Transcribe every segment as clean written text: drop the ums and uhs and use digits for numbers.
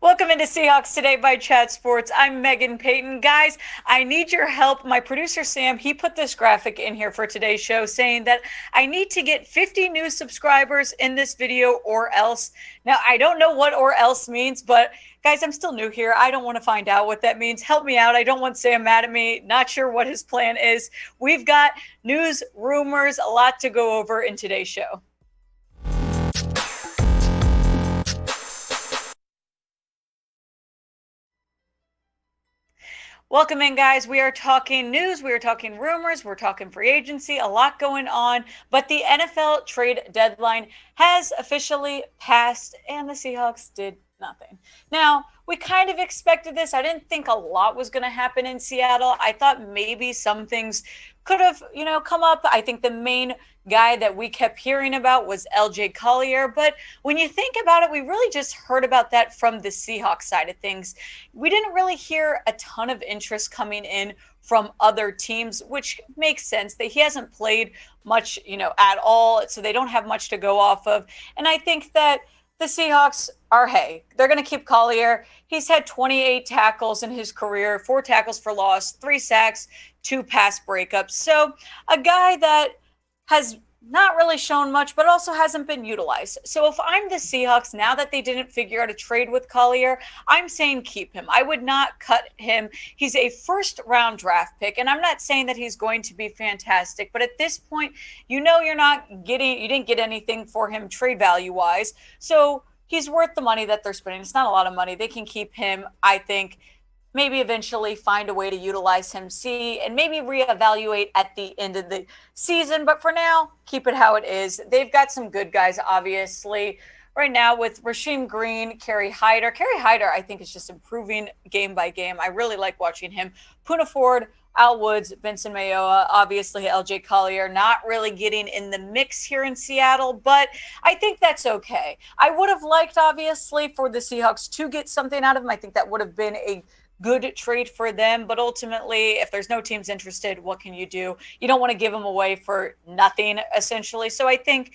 Welcome into Seahawks Today by Chat Sports. I'm Meghan Payton. Guys, I need your help. My producer, Sam, he put this graphic in here for today's show saying that I need to get 50 new subscribers in this video or else. Now, I don't know what or else means, but guys, I'm still new here. I don't want to find out what that means. Help me out. I don't want Sam mad at me. Not sure what his plan is. We've got news, rumors, a lot to go over in today's show. Welcome in, guys. We are talking news, we are talking rumors, we're talking free agency, a lot going on. But the NFL trade deadline has officially passed, and the Seahawks did nothing. Now, we kind of expected this. I didn't think a lot was going to happen in Seattle. I thought maybe some things could have, come up. I think the main guy that we kept hearing about was LJ Collier. But when you think about it, we really just heard about that from the Seahawks side of things. We didn't really hear a ton of interest coming in from other teams, which makes sense. That he hasn't played much, at all. So they don't have much to go off of. And I think that the Seahawks are, they're going to keep Collier. He's had 28 tackles in his career, 4 tackles for loss, 3 sacks, 2 pass breakups. So a guy that has not really shown much, but also hasn't been utilized. So if I'm the Seahawks, now that they didn't figure out a trade with Collier, I'm saying keep him. I would not cut him. He's a first-round draft pick, and I'm not saying that he's going to be fantastic, but at this point, you didn't get anything for him trade value-wise, so he's worth the money that they're spending. It's not a lot of money. They can keep him, I think. Maybe eventually find a way to utilize him, and maybe reevaluate at the end of the season. But for now, keep it how it is. They've got some good guys, obviously, right now with Rasheem Green, Kerry Hyder. Kerry Hyder, I think, is just improving game by game. I really like watching him. Poona Ford, Al Woods, Benson Mayowa, obviously LJ Collier, not really getting in the mix here in Seattle, but I think that's okay. I would have liked, obviously, for the Seahawks to get something out of him. I think that would have been a good trade for them, but ultimately, if there's no teams interested, what can you do? You don't want to give them away for nothing, essentially. So I think,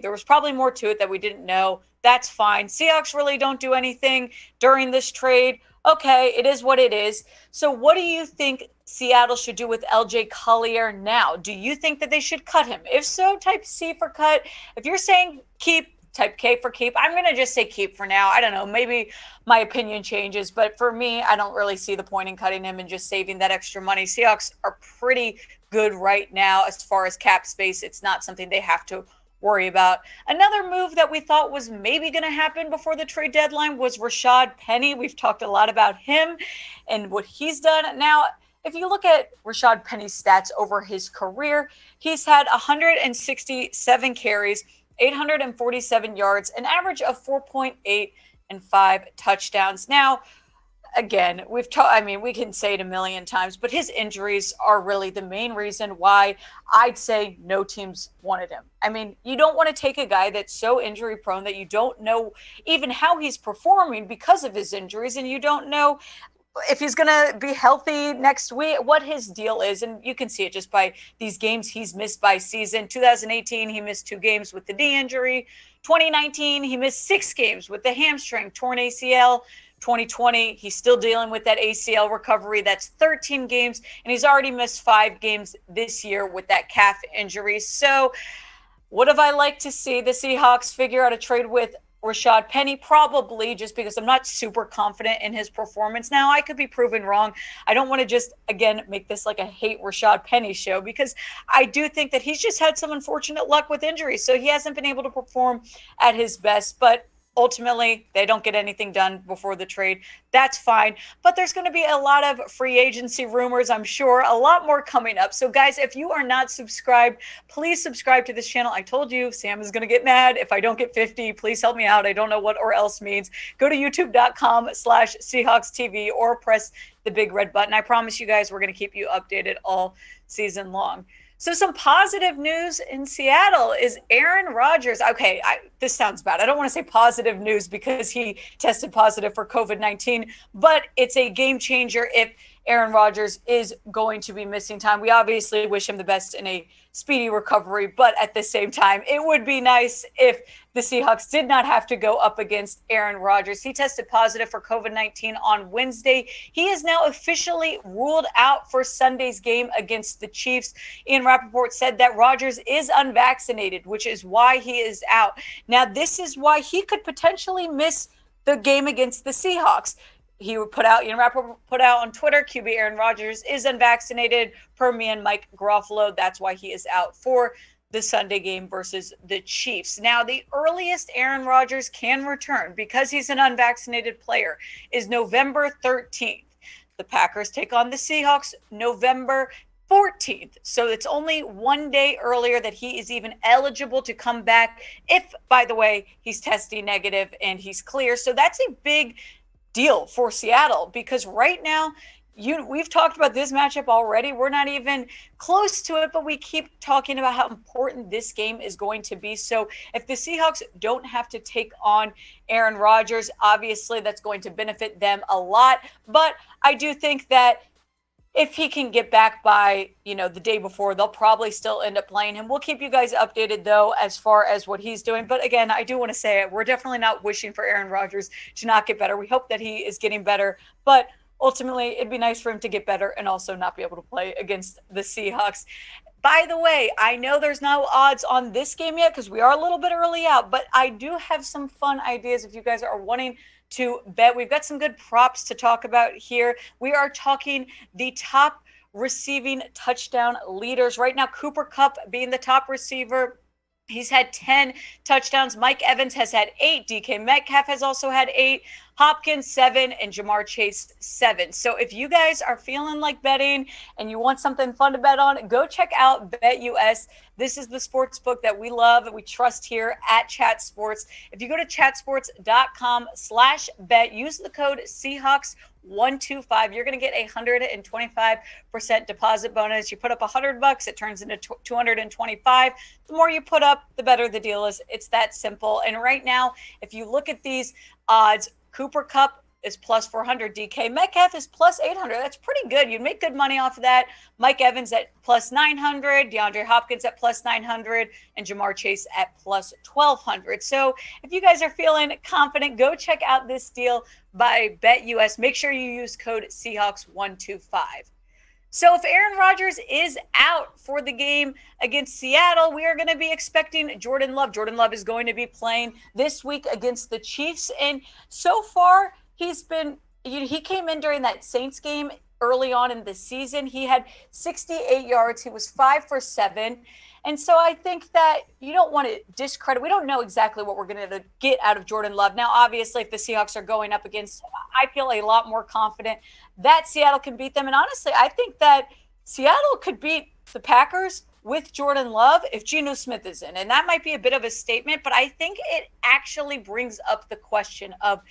there was probably more to it that we didn't know. That's fine. Seahawks really don't do anything during this trade. Okay, it is what it is. So what do you think Seattle should do with LJ Collier now? Do you think that they should cut him? If so, type C for cut. If you're saying keep, type K for keep. I'm going to just say keep for now. I don't know. Maybe my opinion changes, but for me, I don't really see the point in cutting him and just saving that extra money. Seahawks are pretty good right now as far as cap space. It's not something they have to worry about. Another move that we thought was maybe going to happen before the trade deadline was Rashaad Penny. We've talked a lot about him and what he's done. Now, if you look at Rashaad Penny's stats over his career, he's had 167 carries, 847 yards, an average of 4.8 and 5 touchdowns. Now, again, we can say it a million times, but his injuries are really the main reason why I'd say no teams wanted him. I mean, you don't want to take a guy that's so injury prone that you don't know even how he's performing because of his injuries, and you don't know if he's going to be healthy next week, what his deal is. And you can see it just by these games he's missed by season. 2018, he missed 2 games with the knee injury. 2019, he missed 6 games with the hamstring, torn ACL. 2020, he's still dealing with that ACL recovery. That's 13 games. And he's already missed 5 games this year with that calf injury. So would have I liked to see the Seahawks figure out a trade with Rashaad Penny? Probably, just because I'm not super confident in his performance. Now, I could be proven wrong. I don't want to just, again, make this like a hate Rashaad Penny show, because I do think that he's just had some unfortunate luck with injuries. So he hasn't been able to perform at his best. But ultimately, they don't get anything done before the trade. That's fine. But there's going to be a lot of free agency rumors, I'm sure, a lot more coming up. So guys, if you are not subscribed, please subscribe to this channel. I told you, Sam is going to get mad if I don't get 50. Please help me out. I don't know what or else means. Go to youtube.com/Seahawks TV or press the big red button. I promise you guys, we're going to keep you updated all season long. So some positive news in Seattle is Aaron Rodgers. Okay, this sounds bad. I don't want to say positive news because he tested positive for COVID-19, but it's a game changer if Aaron Rodgers is going to be missing time. We obviously wish him the best in a speedy recovery, but at the same time, it would be nice if the Seahawks did not have to go up against Aaron Rodgers. He tested positive for COVID-19 on Wednesday. He is now officially ruled out for Sunday's game against the Chiefs. Ian Rappaport said that Rodgers is unvaccinated, which is why he is out. Now, this is why he could potentially miss the game against the Seahawks. He put out, Ian Rappaport put out on Twitter, QB Aaron Rodgers is unvaccinated per me and Mike Garofalo. That's why he is out for the Sunday game versus the Chiefs. Now, the earliest Aaron Rodgers can return, because he's an unvaccinated player, is November 13th. The Packers take on the Seahawks November 14th. So it's only 1 day earlier that he is even eligible to come back if, by the way, he's testing negative and he's clear. So that's a big deal for Seattle, because right now, we've talked about this matchup already. We're not even close to it, but we keep talking about how important this game is going to be. So if the Seahawks don't have to take on Aaron Rodgers, obviously that's going to benefit them a lot. But I do think that if he can get back by, the day before, they'll probably still end up playing him. We'll keep you guys updated, though, as far as what he's doing. But again, I do want to say it. We're definitely not wishing for Aaron Rodgers to not get better. We hope that he is getting better. But ultimately, it'd be nice for him to get better and also not be able to play against the Seahawks. By the way, I know there's no odds on this game yet because we are a little bit early out, but I do have some fun ideas if you guys are wanting to bet. We've got some good props to talk about here. We are talking the top receiving touchdown leaders. Right now, Cooper Kupp being the top receiver. He's had 10 touchdowns. Mike Evans has had 8. DK Metcalf has also had 8. Hopkins 7 and Jamar Chase 7. So if you guys are feeling like betting and you want something fun to bet on, go check out BetUS. This is the sports book that we love and we trust here at Chat Sports. If you go to chatsports.com/bet, use the code Seahawks125. You're going to get a 125% deposit bonus. You put up $100, it turns into 225. The more you put up, the better the deal is. It's that simple. And right now, if you look at these odds, Cooper Kupp is plus 400. DK Metcalf is plus 800. That's pretty good. You'd make good money off of that. Mike Evans at plus 900. DeAndre Hopkins at plus 900. And Jamar Chase at plus 1,200. So if you guys are feeling confident, go check out this deal by BetUS. Make sure you use code Seahawks125. So if Aaron Rodgers is out for the game against Seattle, we are going to be expecting Jordan Love. Jordan Love is going to be playing this week against the Chiefs. And so far, he came in during that Saints game early on in the season. He had 68 yards. He was 5 for 7. And so I think that you don't want to discredit. We don't know exactly what we're going to get out of Jordan Love. Now, obviously, if the Seahawks are going up against him, I feel a lot more confident that Seattle can beat them. And honestly, I think that Seattle could beat the Packers with Jordan Love if Geno Smith is in. And that might be a bit of a statement, but I think it actually brings up the question of,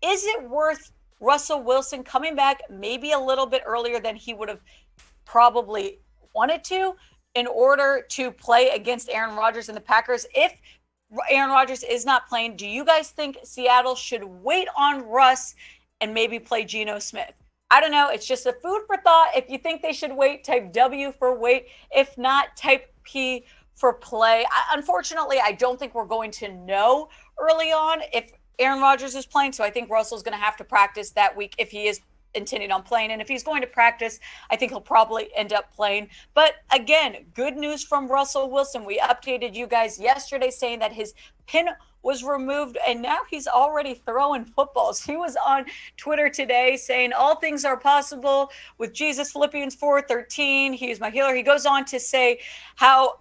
is it worth Russell Wilson coming back maybe a little bit earlier than he would have probably wanted to in order to play against Aaron Rodgers and the Packers? If Aaron Rodgers is not playing, do you guys think Seattle should wait on Russ and maybe play Geno Smith? I don't know. It's just a food for thought. If you think they should wait, type W for wait. If not, type P for play. Unfortunately, I don't think we're going to know early on if Aaron Rodgers is playing. So I think Russell's going to have to practice that week if he is intending on playing. And if he's going to practice, I think he'll probably end up playing. But again, good news from Russell Wilson. We updated you guys yesterday saying that his pin was removed and now he's already throwing footballs. He was on Twitter today saying all things are possible with Jesus, Philippians 4:13. He is my healer. He goes on to say how,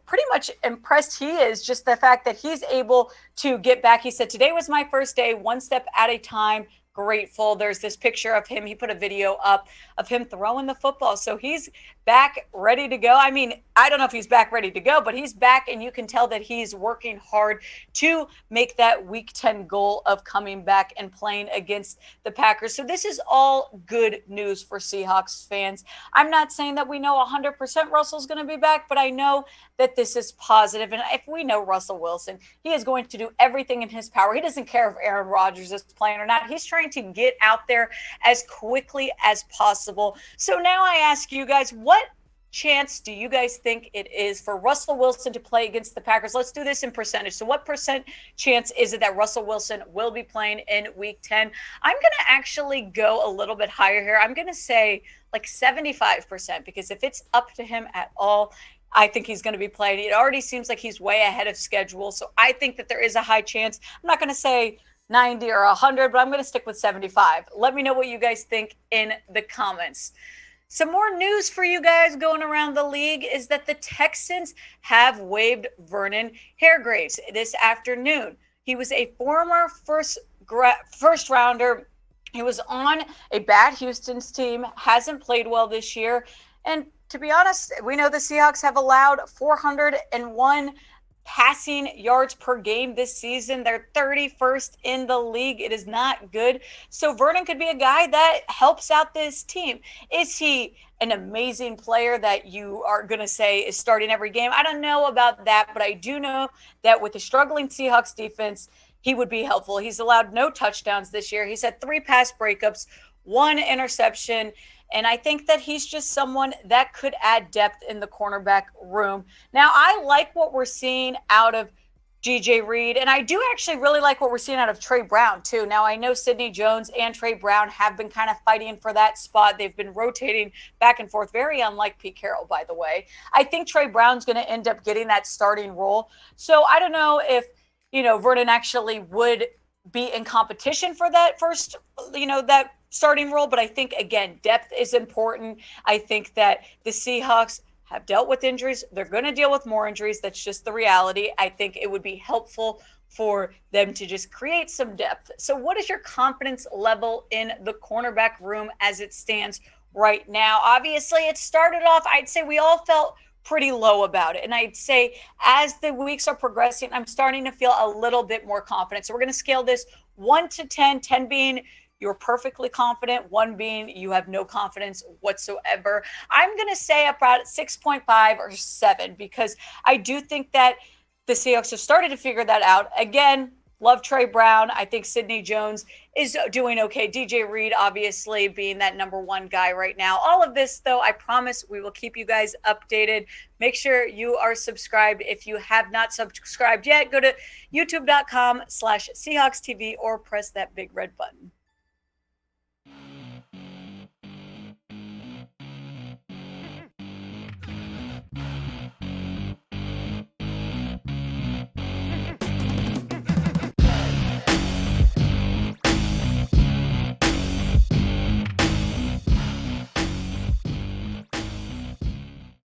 pretty much impressed he is just the fact that he's able to get back. He said, today was my first day, one step at a time. Grateful. There's this picture of him. He put a video up of him throwing the football. So he's back ready to go. I mean, I don't know if he's back ready to go, but he's back and you can tell that he's working hard to make that week 10 goal of coming back and playing against the Packers. So this is all good news for Seahawks fans. I'm not saying that we know 100% Russell's going to be back, but I know that this is positive. And if we know Russell Wilson, he is going to do everything in his power. He doesn't care if Aaron Rodgers is playing or not. He's trying trying to get out there as quickly as possible. So now I ask you guys, what chance do you guys think it is for Russell Wilson to play against the Packers? Let's do this in percentage. So what percent chance is it that Russell Wilson will be playing in week 10? I'm going to actually go a little bit higher here. I'm going to say like 75%, because if it's up to him at all, I think he's going to be playing. It already seems like he's way ahead of schedule. So I think that there is a high chance. I'm not going to say 90 or 100, but I'm going to stick with 75. Let me know what you guys think in the comments. Some more news for you guys going around the league is that the Texans have waived Vernon Hargreaves this afternoon. He was a former first rounder. He was on a bad Houston's team, hasn't played well this year. And to be honest, we know the Seahawks have allowed 401 passing yards per game this season. They're 31st in the league. It is not good. So Vernon could be a guy that helps out this team. Is he an amazing player that you are going to say is starting every game? I don't know about that, but I do know that with the struggling Seahawks defense, he would be helpful. He's allowed no touchdowns this year. He's had 3 pass breakups, 1 interception. And I think that he's just someone that could add depth in the cornerback room. Now, I like what we're seeing out of G.J. Reed, and I do actually really like what we're seeing out of Trey Brown, too. Now, I know Sidney Jones and Trey Brown have been kind of fighting for that spot. They've been rotating back and forth, very unlike Pete Carroll, by the way. I think Trey Brown's going to end up getting that starting role. So I don't know if, Vernon actually would be in competition for that first, that starting role. But I think, again, depth is important. I think that the Seahawks have dealt with injuries. They're going to deal with more injuries. That's just the reality. I think it would be helpful for them to just create some depth. So what is your confidence level in the cornerback room as it stands right now? Obviously, it started off, I'd say we all felt pretty low about it. And I'd say as the weeks are progressing, I'm starting to feel a little bit more confident. So we're going to scale this 1 to 10, 10 being you're perfectly confident, 1 being you have no confidence whatsoever. I'm going to say about 6.5 or 7, because I do think that the Seahawks have started to figure that out. Again, love Trey Brown. I think Sidney Jones is doing okay. DJ Reed, obviously, being that number 1 guy right now. All of this, though, I promise we will keep you guys updated. Make sure you are subscribed. If you have not subscribed yet, go to youtube.com/SeahawksTV or press that big red button.